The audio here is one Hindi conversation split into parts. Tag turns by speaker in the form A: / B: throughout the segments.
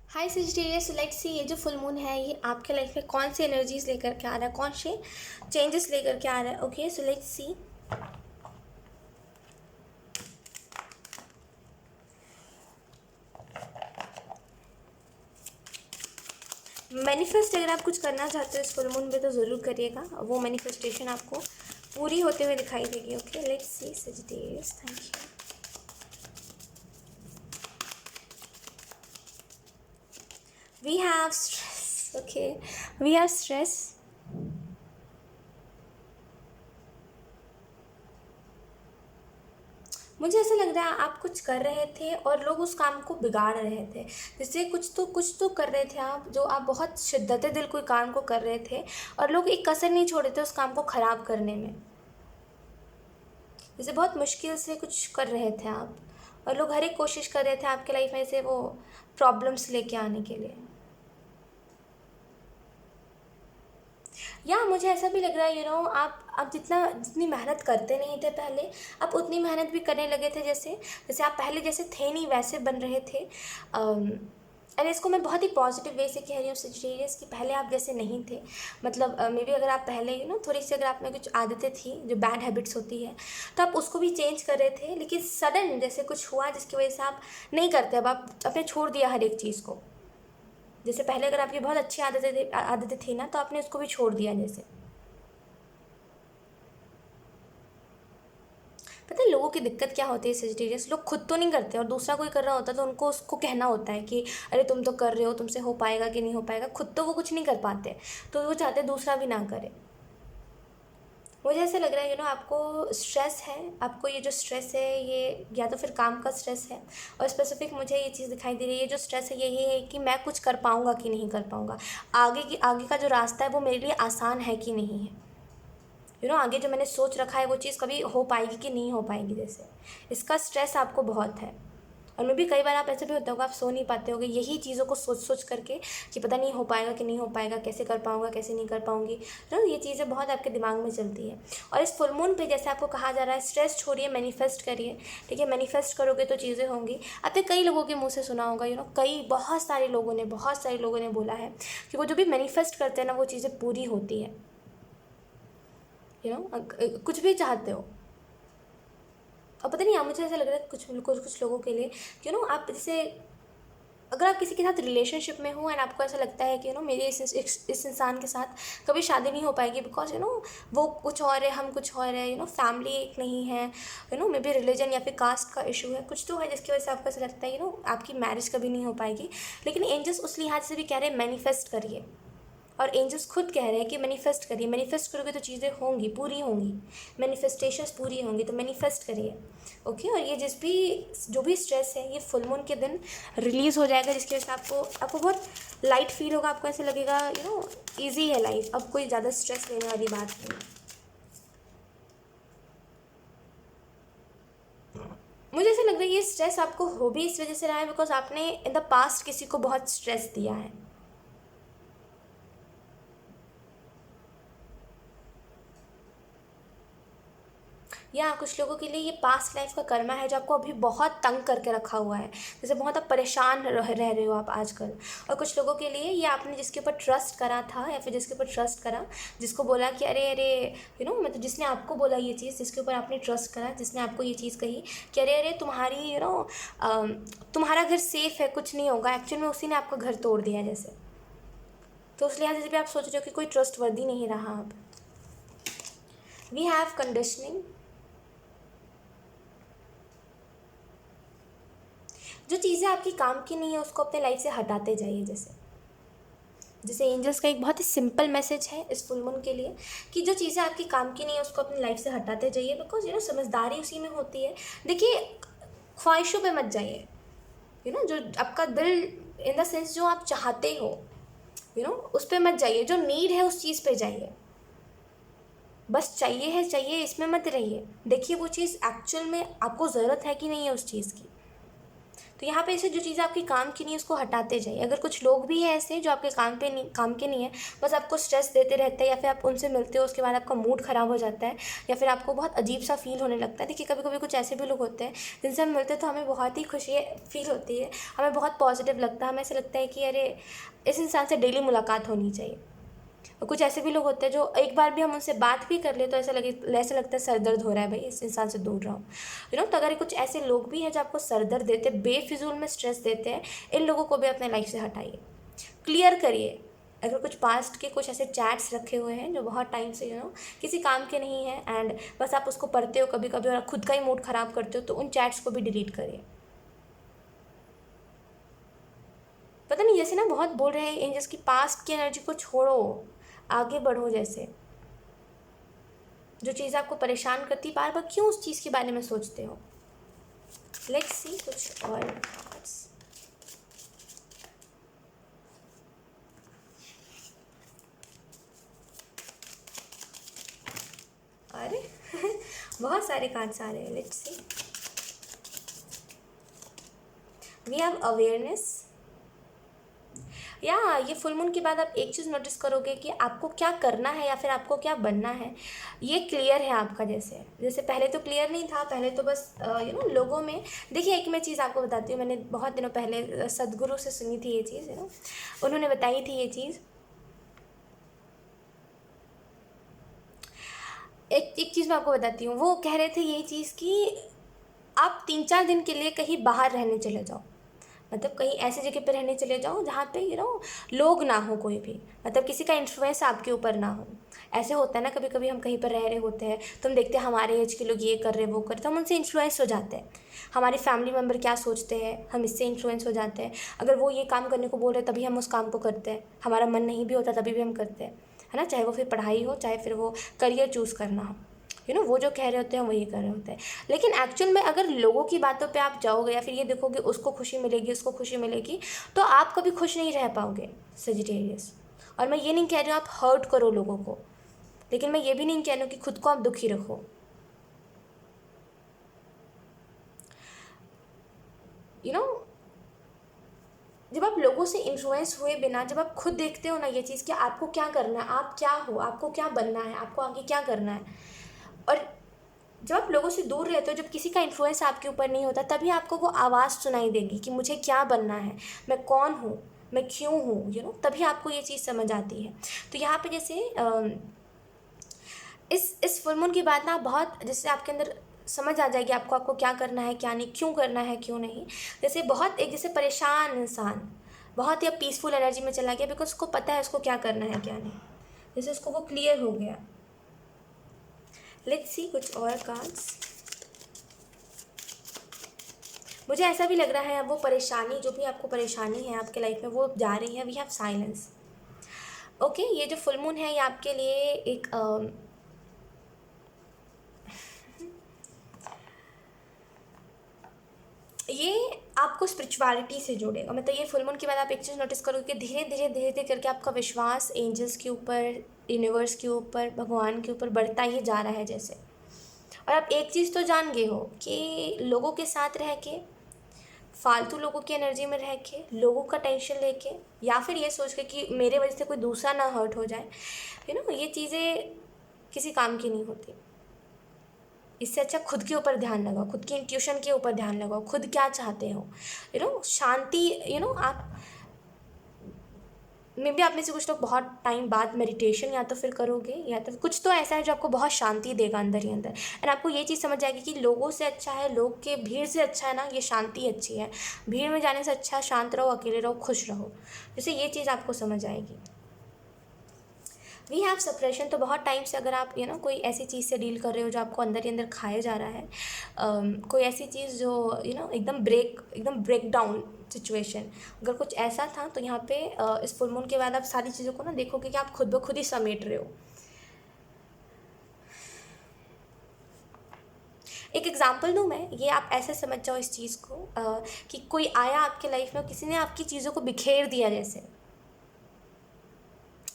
A: हाय सजिटेरियस, लेट्स सी ये जो फुल मून है ये आपके लाइफ में कौन सी एनर्जीज लेकर के आ रहा है, कौन से चेंजेस लेकर के आ रहा है। Okay, so let's see. Manifest अगर आप कुछ करना चाहते हो इस फुल मून पे तो ज़रूर करिएगा, वो मैनिफेस्टेशन आपको पूरी होते हुए दिखाई देगी। Okay, let's see Sagittarius, thank you. We have stress. Okay, we have stress. मुझे ऐसा लग रहा है आप कुछ कर रहे थे और लोग उस काम को बिगाड़ रहे थे। जैसे कुछ तो कर रहे थे आप, जो आप बहुत शिद्दत दिल कोई काम को कर रहे थे और लोग एक कसर नहीं छोड़े थे उस काम को ख़राब करने में। जैसे बहुत मुश्किल से कुछ कर रहे थे आप और लोग हर एक कोशिश कर रहे थे आपके लाइफ में से वो प्रॉब्लम्स लेके आने के लिए। या मुझे ऐसा भी लग रहा है आप जितनी मेहनत करते नहीं थे पहले, आप उतनी मेहनत भी करने लगे थे। जैसे जैसे आप पहले जैसे थे नहीं वैसे बन रहे थे। अरे इसको मैं बहुत ही पॉजिटिव वे से कह रही हूँ सजिटेरियस, कि पहले आप जैसे नहीं थे। मतलब मे बी अगर आप पहले थोड़ी सी अगर आप में कुछ आदतें थी जो बैड हैबिट्स होती है तो आप उसको भी चेंज कर रहे थे, लेकिन सडन जैसे कुछ हुआ जिसकी वजह से आप नहीं करते। अब आप अपने छोड़ दिया हर एक चीज़ को। जैसे पहले अगर आपकी बहुत अच्छी आदतें थी ना तो आपने उसको भी छोड़ दिया। जैसे पता है लोगों की दिक्कत क्या होती है सजिटेरियस, लोग खुद तो नहीं करते और दूसरा कोई कर रहा होता है तो उनको उसको कहना होता है कि अरे तुम तो कर रहे हो, तुमसे हो पाएगा कि नहीं हो पाएगा। खुद तो वो कुछ नहीं कर पाते तो वो चाहते दूसरा भी ना करे। मुझे ऐसा लग रहा है आपको स्ट्रेस है। आपको ये जो स्ट्रेस है ये या तो फिर काम का स्ट्रेस है, और स्पेसिफिक मुझे ये चीज़ दिखाई दे रही है, ये जो स्ट्रेस है यही है कि मैं कुछ कर पाऊँगा कि नहीं कर पाऊँगा। आगे का जो रास्ता है वो मेरे लिए आसान है कि नहीं है। आगे जो मैंने सोच रखा है वो चीज़ कभी हो पाएगी कि नहीं हो पाएगी। जैसे इसका स्ट्रेस आपको बहुत है। और मे भी कई बार आप ऐसे भी होता होगा आप सो नहीं पाते होगे यही चीज़ों को सोच सोच करके कि पता नहीं हो पाएगा कि नहीं हो पाएगा, कैसे कर पाऊँगा कैसे नहीं कर पाऊँगी। ये चीज़ें बहुत आपके दिमाग में चलती है। और इस फुल मून पे जैसे आपको कहा जा रहा है स्ट्रेस छोड़िए, मैनिफेस्ट करिए। ठीक है, मैनिफेस्ट करोगे तो चीज़ें होंगी। आपने कई लोगों के मुँह से सुना होगा कई बहुत सारे लोगों ने बोला है कि वो जो भी मैनिफेस्ट करते हैं ना वो चीज़ें पूरी होती है। कुछ भी चाहते हो। और पता नहीं मुझे ऐसा लग रहा है कुछ लोगों के लिए कि आप जैसे अगर आप किसी के साथ रिलेशनशिप में हो एंड आपको ऐसा लगता है कि मेरे इस इंसान के साथ कभी शादी नहीं हो पाएगी, बिकॉज वो कुछ और है, हम कुछ और है। फैमिली एक नहीं है। मे बी रिलीजन या फिर कास्ट का इशू है, कुछ तो है जिसकी वजह से आपको ऐसा लगता है आपकी मैरिज कभी नहीं हो पाएगी। लेकिन एंजल्स उस लिहाज से भी कह रहे हैं मैनिफेस्ट करिए। और एंजल्स खुद कह रहे हैं कि मैनिफेस्ट करिए। मैनिफेस्ट करोगे तो चीज़ें होंगी, पूरी होंगी। मैनिफेस्टेशंस पूरी होंगी तो मैनिफेस्ट करिए। ओके, और ये जो भी स्ट्रेस है ये फुल मून के दिन रिलीज़ हो जाएगा, जिसकी वजह से आपको बहुत लाइट फील होगा। आपको ऐसे लगेगा ईजी है लाइफ, अब कोई ज़्यादा स्ट्रेस लेने वाली बात नहीं। मुझे ऐसा लग रहा है ये स्ट्रेस आपको हो भी इस वजह से रहा है बिकॉज आपने इन द पास्ट किसी को बहुत स्ट्रेस दिया है। या कुछ लोगों के लिए ये पास्ट लाइफ का कर्मा है जो आपको अभी बहुत तंग करके रखा हुआ है। जैसे बहुत आप परेशान रह रहे हो आप आजकल। और कुछ लोगों के लिए ये आपने जिसके ऊपर ट्रस्ट करा था या फिर जिसके ऊपर ट्रस्ट करा, जिसको बोला कि अरे अरे मतलब जिसने आपको बोला ये चीज़, जिसके ऊपर आपने ट्रस्ट करा, जिसने आपको ये चीज़ कही कि अरे अरे तुम्हारी तुम्हारा घर सेफ़ है, कुछ नहीं होगा। एक्चुअल में उसी ने आपका घर तोड़ दिया है। जैसे तो उस लिहाज से भी आप सोच रहे हो कि कोई ट्रस्ट वर्दी नहीं रहा अब। We have conditioning. जो चीज़ें आपकी काम की नहीं है उसको अपने लाइफ से हटाते जाइए। जैसे जैसे एंजल्स का एक बहुत ही सिंपल मैसेज है इस फुल मून के लिए कि जो चीज़ें आपकी काम की नहीं है उसको अपनी लाइफ से हटाते जाइए, बिकॉज समझदारी उसी में होती है। देखिए, ख्वाहिशों पे मत जाइए। जो आपका दिल इन द सेंस जो आप चाहते हो उस पर मत जाइए। जो नीड है उस चीज़ पे जाइए। बस चाहिए है चाहिए, इसमें मत रहिए। देखिए वो चीज़ एक्चुअल में आपको ज़रूरत है कि नहीं है उस चीज़ की। तो यहाँ पे ऐसे जो चीज़ें आपके काम की नहीं है उसको हटाते जाइए। अगर कुछ लोग भी हैं ऐसे जो आपके काम के नहीं है, बस आपको स्ट्रेस देते रहते हैं, या फिर आप उनसे मिलते हो उसके बाद आपका मूड ख़राब हो जाता है, या फिर आपको बहुत अजीब सा फील होने लगता है। देखिए, कभी कभी कुछ ऐसे भी लोग होते हैं जिनसे हम मिलते हैं तो हमें बहुत ही खुशी फील होती है, हमें बहुत पॉजिटिव लगता है, हमें ऐसा लगता है कि अरे इस इंसान से डेली मुलाकात होनी चाहिए। और कुछ ऐसे भी लोग होते हैं जो एक बार भी हम उनसे बात भी कर ले तो ऐसा लगता है सर दर्द हो रहा है, भाई इस इंसान से दूर रहो। तो अगर कुछ ऐसे लोग भी हैं जो आपको सर दर्द देते हैं, बेफिजूल में स्ट्रेस देते हैं, इन लोगों को भी अपने लाइफ से हटाइए, क्लियर करिए। अगर कुछ पास्ट के कुछ ऐसे चैट्स रखे हुए हैं जो बहुत टाइम से किसी काम के नहीं है, एंड बस आप उसको पढ़ते हो कभी कभी और खुद का ही मूड ख़राब करते हो, तो उन चैट्स को भी डिलीट करिए। पता नहीं, जैसे ना बहुत बोल रहे हैं एंजल्स की, पास्ट की एनर्जी को छोड़ो, आगे बढ़ो। जैसे जो चीज़ आपको परेशान करती, बार बार क्यों उस चीज़ के बारे में सोचते हो। लेट्स सी कुछ और cards। अरे बहुत सारे कार्ड्स आ रहे हैं। Let's see, we have awareness. या ये फुल मून के बाद आप एक चीज़ नोटिस करोगे कि आपको क्या करना है या फिर आपको क्या बनना है, ये क्लियर है आपका। जैसे जैसे पहले तो क्लियर नहीं था, पहले तो बस लोगों में। देखिए, एक मैं चीज़ आपको बताती हूँ, मैंने बहुत दिनों पहले सदगुरु से सुनी थी ये चीज़, उन्होंने बताई थी ये चीज़। एक चीज़ मैं आपको बताती हूँ, वो कह रहे थे यही चीज़ कि आप 3-4 दिन के लिए कहीं बाहर रहने चले जाओ, मतलब कहीं ऐसी जगह पे रहने चले जाओ जहाँ पे लोग ना हो, कोई भी, मतलब किसी का इन्फ्लुएंस आपके ऊपर ना हो। ऐसे होता है ना, कभी कभी हम कहीं पर रह रहे होते हैं तो हम देखते हैं हमारे एज के लोग ये कर रहे वो कर रहे, तो हम उनसे इन्फ्लुएंस हो जाते हैं। हमारे फैमिली मेम्बर क्या सोचते हैं, हम इससे इन्फ्लुएंस हो जाते हैं। अगर वो ये काम करने को बोल रहे तभी हम उस काम को करते हैं, हमारा मन नहीं भी होता तभी भी हम करते हैं, है ना। चाहे वो फिर पढ़ाई हो, चाहे फिर वो करियर चूज़ करना हो, वो जो कह रहे होते हैं वही कर रहे होते हैं। लेकिन एक्चुअल में अगर लोगों की बातों पे आप जाओगे या फिर ये देखोगे उसको खुशी मिलेगी उसको खुशी मिलेगी, तो आप कभी खुश नहीं रह पाओगे सेजिटेरियस। और मैं ये नहीं कह रही हूँ आप हर्ट करो लोगों को, लेकिन मैं ये भी नहीं कह रही हूँ कि खुद को आप दुखी रखो। जब आप लोगों से इन्फ्लुएंस हुए बिना, जब आप खुद देखते हो ना ये चीज़ कि आपको क्या करना है, आप क्या हो, आपको क्या बनना है, आपको आगे क्या करना है, और जब आप लोगों से दूर रहते हो, जब किसी का इन्फ्लुएंस आपके ऊपर नहीं होता, तभी आपको वो आवाज़ सुनाई देगी कि मुझे क्या बनना है, मैं कौन हूँ, मैं क्यों हूँ, तभी आपको ये चीज़ समझ आती है। तो यहाँ पे जैसे इस फुल मून की बात ना बहुत, जैसे आपके अंदर समझ आ जाएगी आपको क्या करना है क्या नहीं, क्यों करना है क्यों नहीं। जैसे बहुत एक जैसे परेशान इंसान बहुत ही पीसफुल एनर्जी में चला गया, बिकॉज उसको पता है उसको क्या करना है क्या नहीं, जैसे उसको वो क्लियर हो गया। लेट्स सी कुछ और कार्ड्स। मुझे ऐसा भी लग रहा है अब वो परेशानी, जो भी आपको परेशानी है आपके लाइफ में, वो जा रही है। We have silence. ओके, ये जो फुल मून है ये आपके लिए एक ये आपको स्पिरिचुअलिटी से जोड़ेगा। मतलब ये फुल मून के बाद आप एक चीज़ नोटिस करोगे कि धीरे धीरे धीरे धीरे करके आपका विश्वास एंजल्स के ऊपर, यूनिवर्स के ऊपर, भगवान के ऊपर बढ़ता ही जा रहा है जैसे। और आप एक चीज़ तो जान गए हो कि लोगों के साथ रह के, फालतू लोगों की एनर्जी में रह के, लोगों का टेंशन लेके, या फिर ये सोच के कि मेरे वजह से कोई दूसरा ना हर्ट हो जाए, ये चीज़ें किसी काम की नहीं होती। इससे अच्छा खुद के ऊपर ध्यान लगाओ, खुद की इंट्यूशन के ऊपर ध्यान लगाओ, खुद क्या चाहते हो, शांति। आप मे बी आप में से कुछ लोग बहुत टाइम बाद मेडिटेशन या तो फिर करोगे, या तो कुछ तो ऐसा है जो आपको बहुत शांति देगा अंदर ही अंदर, एंड आपको ये चीज़ समझ आएगी कि लोगों से अच्छा है, लोग के भीड़ से अच्छा है ना ये शांति अच्छी है, भीड़ में जाने से अच्छा शांत रहो, अकेले रहो, खुश रहो। जैसे ये चीज़ आपको समझ आएगी। We have suppression. तो बहुत टाइम से अगर आप कोई ऐसी चीज़ से डील कर रहे हो जो आपको अंदर ही अंदर खाया जा रहा है, कोई ऐसी चीज़ जो एकदम ब्रेक डाउन सिचुएशन, अगर कुछ ऐसा था, तो यहाँ पे इस फुल मून के बाद आप सारी चीज़ों को देखोगे कि आप खुद ब खुद ही समेट रहे हो। एक एग्जांपल दूँ मैं, ये आप ऐसे समझ जाओ इस चीज़ को कि कोई आया आपके लाइफ में, किसी ने आपकी चीज़ों को बिखेर दिया।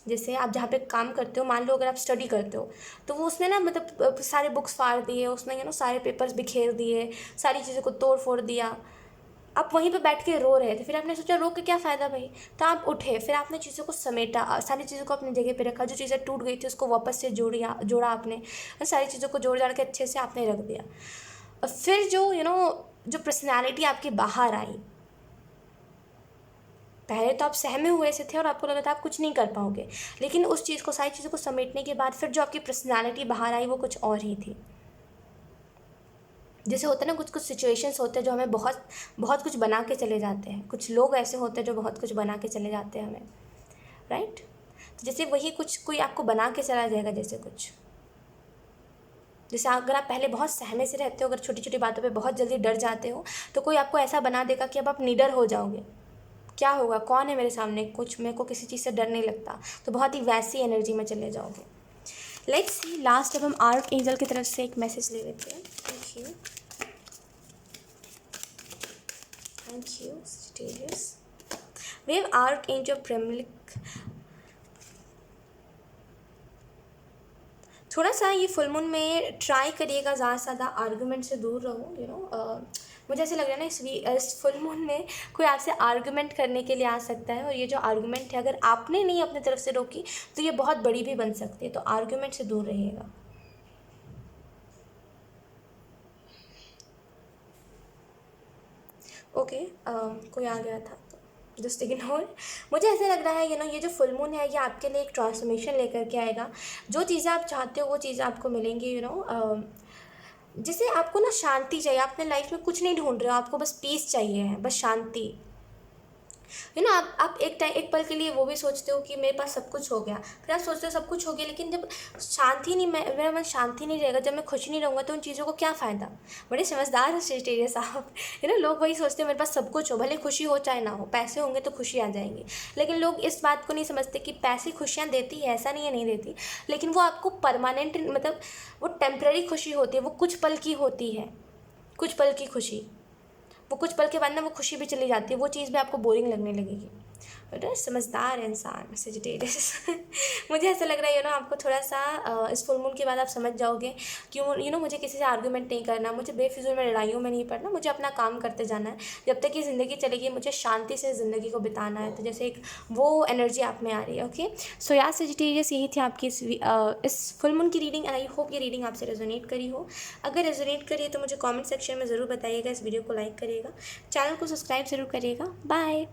A: जैसे आप जहाँ पे काम करते हो, मान लो अगर आप स्टडी करते हो, तो वो उसने मतलब सारे बुक्स फाड़ दिए, उसने सारे पेपर्स बिखेर दिए, सारी चीज़ों को तोड़ फोड़ दिया। आप वहीं पे बैठ के रो रहे थे, फिर आपने सोचा रो के क्या फ़ायदा भाई, तो आप उठे, फिर आपने चीज़ों को समेटा, सारी चीज़ों को अपनी जगह पे रखा, जो चीज़ें टूट गई थी उसको वापस से जोड़ा आपने, और सारी चीज़ों को जोड़ जाड़ के अच्छे से आपने रख दिया। और फिर जो जो पर्सनैलिटी आपकी बाहर आई, पहले तो आप सहमे हुए से थे और आपको लगा था आप कुछ नहीं कर पाओगे, लेकिन उस चीज़ को, सारी चीज़ों को समेटने के बाद फिर जो आपकी पर्सनैलिटी बाहर आई वो कुछ और ही थी। जैसे होता है ना, कुछ कुछ सिचुएशंस होते हैं जो हमें बहुत बहुत कुछ बना के चले जाते हैं, कुछ लोग ऐसे होते हैं जो बहुत कुछ बना के चले जाते हैं हमें, राइट। तो जैसे वही कुछ कोई आपको बना के चला जाएगा, जैसे अगर आप पहले बहुत सहमे से रहते हो, अगर छोटी छोटी बातों पे बहुत जल्दी डर जाते हो, तो कोई आपको ऐसा बना देगा कि अब आप निडर हो जाओगे, क्या होगा, कौन है मेरे सामने, कुछ, मेरे को किसी चीज़ से डर नहीं लगता, तो बहुत ही वैसी एनर्जी में चले जाओगे। लेट्स सी, लास्ट अब हम आर्क एंजल की तरफ से एक मैसेज ले लेते हैं। Thank you Sagittarius। We have archangel प्रेमलिक। थोड़ा सा ये फुल मून में ट्राई करिएगा ज़्यादा से ज़्यादा आर्गूमेंट से दूर रहो। मुझे ऐसे लग रहा है ना, इस फुल मून में कोई आपसे आर्गूमेंट करने के लिए आ सकता है, और ये जो आर्गूमेंट है अगर आपने नहीं अपनी तरफ से रोकी तो ये बहुत बड़ी भी बन सकती है, तो आर्गूमेंट से दूर रहिएगा। ओके, कोई आ गया था तो जस्ट इग्नोर। मुझे ऐसा लग रहा है ये जो फुल मून है ये आपके लिए एक ट्रांसफॉर्मेशन लेकर के आएगा। जो चीज़ें आप चाहते हो वो चीज़ें आपको मिलेंगी। जैसे आपको ना शांति चाहिए, आप अपने लाइफ में कुछ नहीं ढूंढ रहे हो, आपको बस पीस चाहिए है, बस शांति। आप एक पल के लिए वो भी सोचते हो कि मेरे पास सब कुछ हो गया, फिर आप सोचते हो सब कुछ हो गया, लेकिन जब शांति नहीं, मेरा मन शांति नहीं रहेगा, जब मैं खुश नहीं रहूँगा तो उन चीज़ों को क्या फ़ायदा। बड़े समझदार हैं Sagittarius आप। लोग वही सोचते हैं मेरे पास सब कुछ हो, भले खुशी हो चाहे ना हो, पैसे होंगे तो खुशी आ जाएंगी, लेकिन लोग इस बात को नहीं समझते कि पैसे खुशियाँ देती है, ऐसा नहीं है नहीं देती, लेकिन वो आपको परमानेंट, मतलब वो टेम्प्रेरी खुशी होती है, वो कुछ पल की होती है, कुछ पल की खुशी, वो कुछ पल के बाद ना वो खुशी भी चली जाती है, वो चीज़ भी आपको बोरिंग लगने लगेगी। समझदार इंसान Sagittarius। मुझे ऐसा लग रहा है आपको थोड़ा सा इस फुल मून के बाद आप समझ जाओगे क्यों मुझे किसी से आर्गूमेंट नहीं करना, मुझे बेफिजूल में लड़ाइयों में नहीं पड़ना, मुझे अपना काम करते जाना है, जब तक ये ज़िंदगी चलेगी मुझे शांति से ज़िंदगी को बिताना है। तो जैसे एक वो एनर्जी आप में आ रही है। ओके, सो यार Sagittarius, यही थी आपकी इस फुल मून की रीडिंग, एंड आई होप ये रीडिंग आपसे रेजोनेट करी हो। अगर रेजोनेट करी है तो मुझे कॉमेंट सेक्शन में ज़रूर बताइएगा, इस वीडियो को लाइक करिएगा, चैनल को सब्सक्राइब ज़रूर करिएगा। बाय।